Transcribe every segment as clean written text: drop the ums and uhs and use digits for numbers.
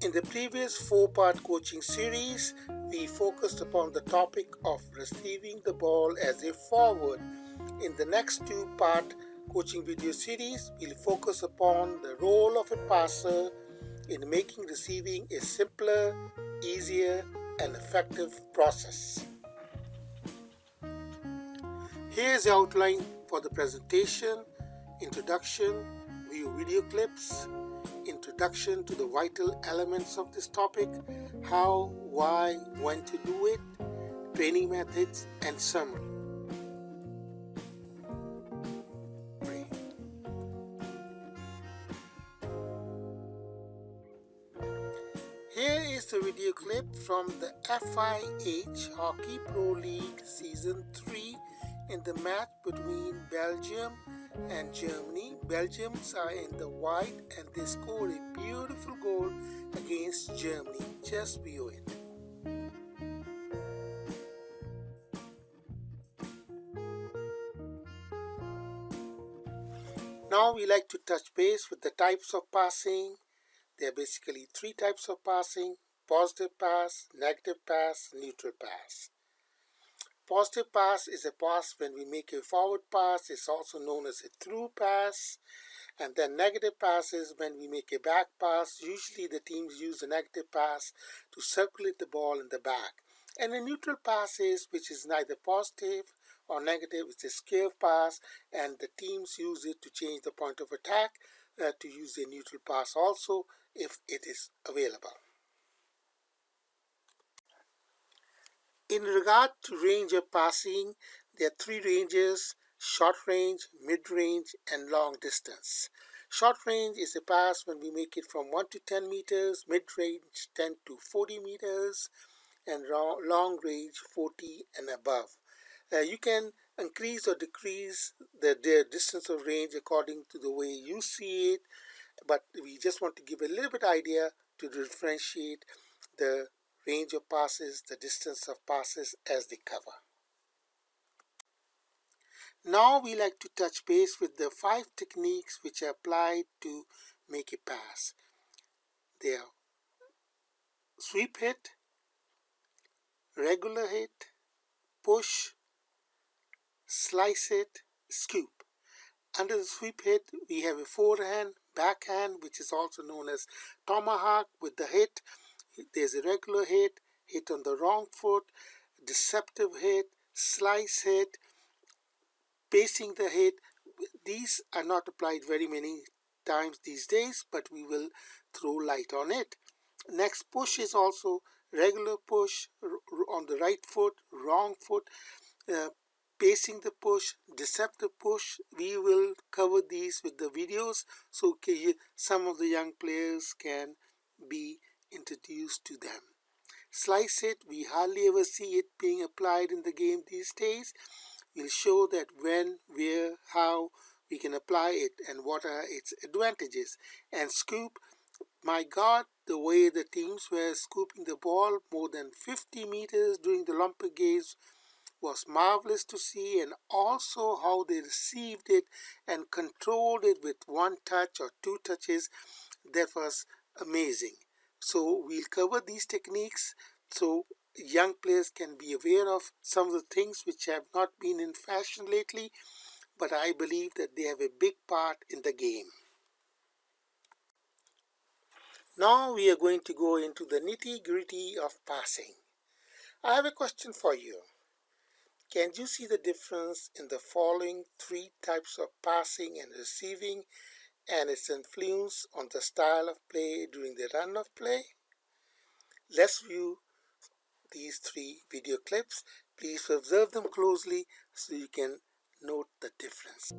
In the previous four-part coaching series, we focused upon the topic of receiving the ball as a forward. In the next two-part coaching video series, we'll focus upon the role of a passer in making receiving a simpler, easier, and effective process. Here's the outline for the presentation: introduction, view video clips, introduction to the vital elements of this topic, how, why, when to do it, training methods, and summary. Here is the video clip from the FIH Hockey Pro League Season 3 in the match between Belgium and Germany. Belgians are in the white and they scored a beautiful goal against Germany. Just view it. Now we like to touch base with the types of passing. There are basically three types of passing: positive pass, negative pass, neutral pass. Positive pass is a pass when we make a forward pass. It's also known as a through pass. And then negative pass is when we make a back pass. Usually the teams use the negative pass to circulate the ball in the back. And a neutral pass is, which is neither positive or negative, it's a square pass, and the teams use it to change the point of attack, to use a neutral pass also if it is available. In regard to range of passing, there are three ranges: short range, mid-range, and long distance. Short range is a pass when we make it from 1 to 10 meters, mid-range 10 to 40 meters, and long range 40 and above. You can increase or decrease the distance of range according to the way you see it, but we just want to give a little bit idea to differentiate the range of passes, the distance of passes as they cover. Now we like to touch base with the 5 techniques which are applied to make a pass. They are sweep hit, regular hit, push, slice hit, scoop. Under the sweep hit, we have a forehand, backhand, which is also known as tomahawk with the hit. There's a regular hit, hit on the wrong foot, deceptive hit, slice hit, pacing the hit. These are not applied very many times these days, but we will throw light on it. Next, push is also regular push on the right foot, wrong foot, pacing the push, deceptive push. We will cover these with the videos so some of the young players can be introduced to them. Slice hit, we hardly ever see it being applied in the game these days. We'll show that when, where, how we can apply it and what are its advantages. And scoop, my God, the way the teams were scooping the ball more than 50 meters during the Olympic Games was marvelous to see, and also how they received it and controlled it with one touch or two touches. That was amazing. So we'll cover these techniques so young players can be aware of some of the things which have not been in fashion lately, but I believe that they have a big part in the game. Now we are going to go into the nitty-gritty of passing. I have a question for you. Can you see the difference in the following 3 types of passing and receiving and its influence on the style of play during the run of play? Let's view these 3 video clips. Please observe them closely so you can note the difference.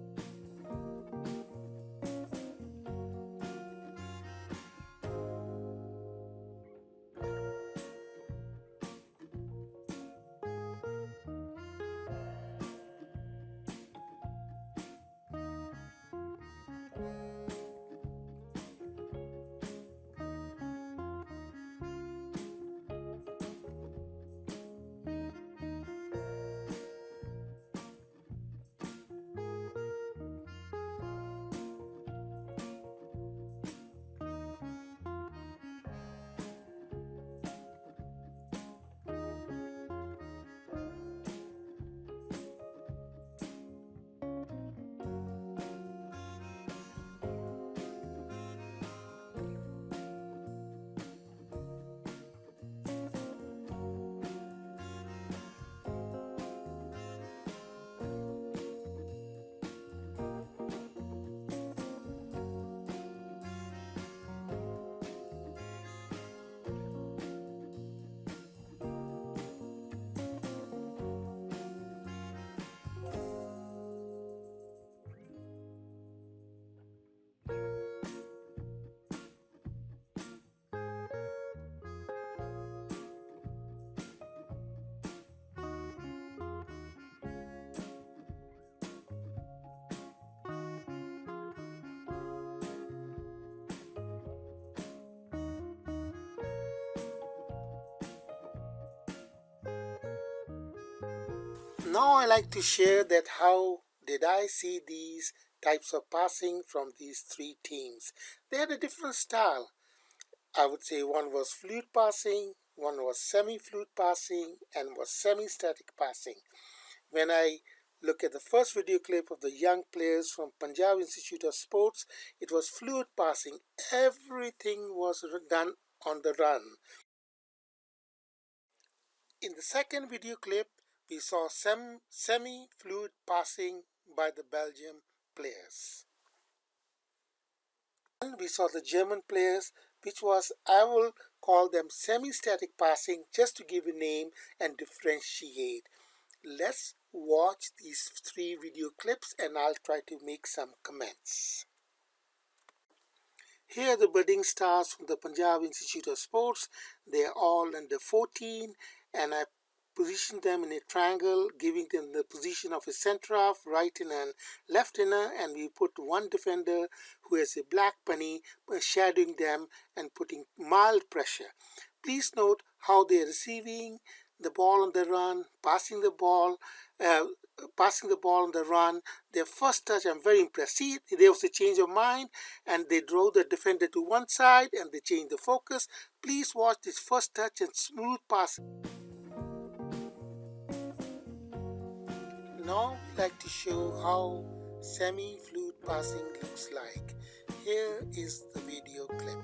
Now I like to share that how did I see these types of passing from these three teams. They had a different style. I would say one was fluid passing, one was semi-fluid passing, and was semi-static passing. When I look at the first video clip of the young players from Punjab Institute of Sports, it was fluid passing. Everything was done on the run. In the second video clip, we saw semi-fluid passing by the Belgium players. And we saw the German players, which was, I will call them semi-static passing just to give a name and differentiate. Let's watch these three video clips and I'll try to make some comments. Here are the budding stars from the Punjab Institute of Sports. They are all under 14 and I positioned them in a triangle, giving them the position of a centre half, right inner and left inner, and we put one defender who has a black bunny shadowing them and putting mild pressure. Please note how they are receiving the ball on the run, passing the ball on the run. Their first touch, I'm very impressed. See, there was a change of mind and they drove the defender to one side and they changed the focus. Please watch this first touch and smooth pass. Now I'd like to show how semi-fluid passing looks like. Here is the video clip.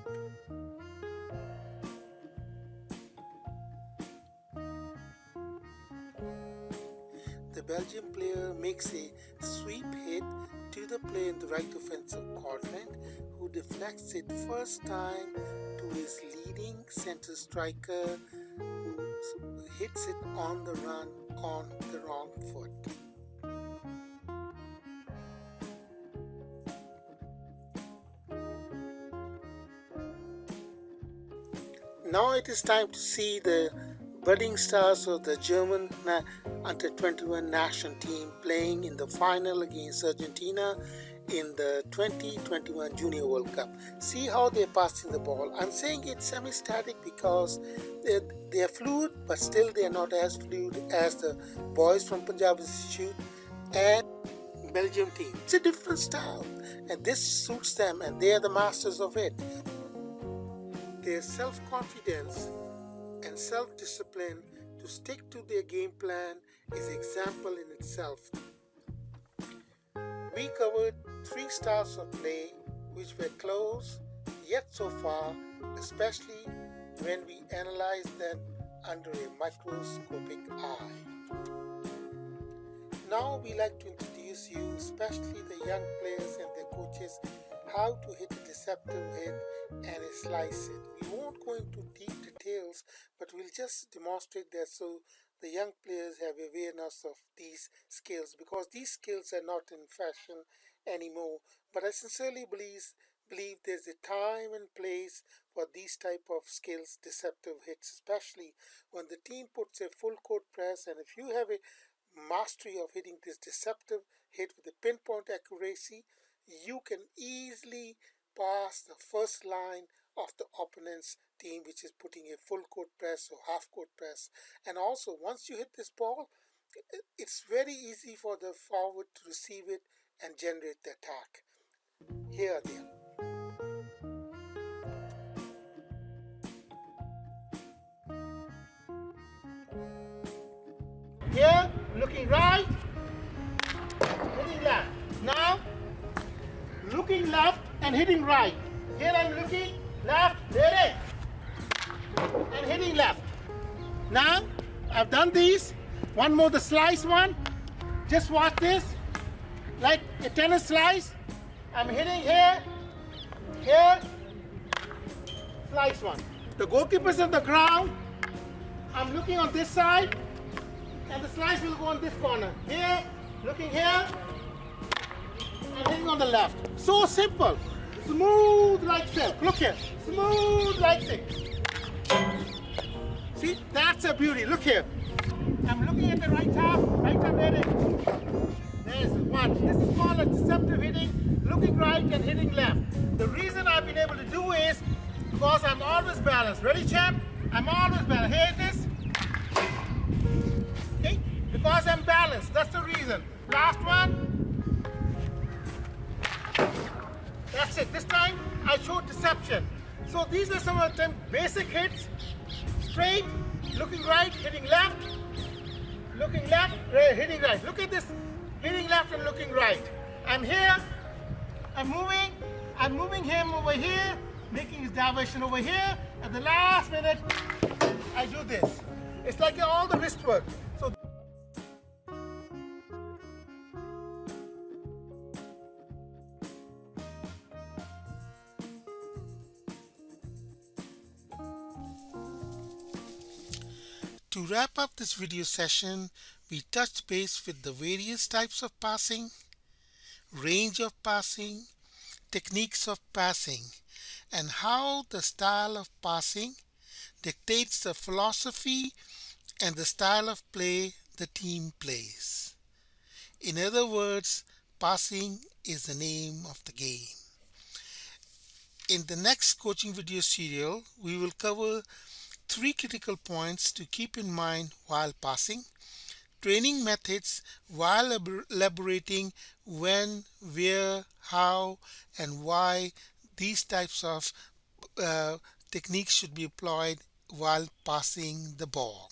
The Belgian player makes a sweep hit to the player in the right offensive quadrant, who deflects it first time to his leading center striker, who hits it on the run on the wrong foot. Now it is time to see the budding stars of the German under 21 national team playing in the final against Argentina in the 2021 Junior World Cup. See how they're passing the ball. I'm saying it's semi-static because they're fluid, but still they're not as fluid as the boys from Punjab Institute and Belgium team. It's a different style and this suits them and they are the masters of it. Their self-confidence and self-discipline to stick to their game plan is an example in itself. We covered 3 styles of play which were close yet so far, especially when we analyzed them under a microscopic eye. Now we like to introduce you, especially the young players and their coaches, how to hit a deceptive hit and slice it. We won't go into deep details, but we'll just demonstrate that so the young players have awareness of these skills, because these skills are not in fashion anymore. But I sincerely believe there's a time and place for these type of skills, deceptive hits, especially when the team puts a full court press, and if you have a mastery of hitting this deceptive hit with a pinpoint accuracy, you can easily pass the first line of the opponent's team, which is putting a full court press or half court press. And also, once you hit this ball, it's very easy for the forward to receive it and generate the attack. Here they are. Here, looking right, hitting left. Now, looking left and hitting right. Here I'm looking left, there it is, and hitting left. Now, I've done these. One more, the slice one. Just watch this, like a tennis slice. I'm hitting here, here, slice one. The goalkeeper's on the ground. I'm looking on this side, and the slice will go on this corner. Here, looking here, and hitting on the left. So simple. Smooth like silk. Look here. Smooth like silk. See, that's a beauty. Look here. I'm looking at the right half. Right half, there it is. There's one. This is called a deceptive hitting. Looking right and hitting left. The reason I've been able to do is because I'm always balanced. Ready, champ? I'm always balanced. Here it is. Okay? because I'm balanced. That's the reason. Last one. That's it. This time I showed deception. So these are some of the basic hits. Straight, looking right, hitting left, looking left, hitting right. Look at this, hitting left and looking right. I'm here, I'm moving him over here, making his diversion over here. At the last minute, I do this. It's like all the wrist work. So to wrap up this video session, we touched base with the various types of passing, range of passing, techniques of passing, and how the style of passing dictates the philosophy and the style of play the team plays. In other words, passing is the name of the game. In the next coaching video serial, we will cover 3 critical points to keep in mind while passing, training methods while elaborating when, where, how, and why these types of techniques should be applied while passing the ball.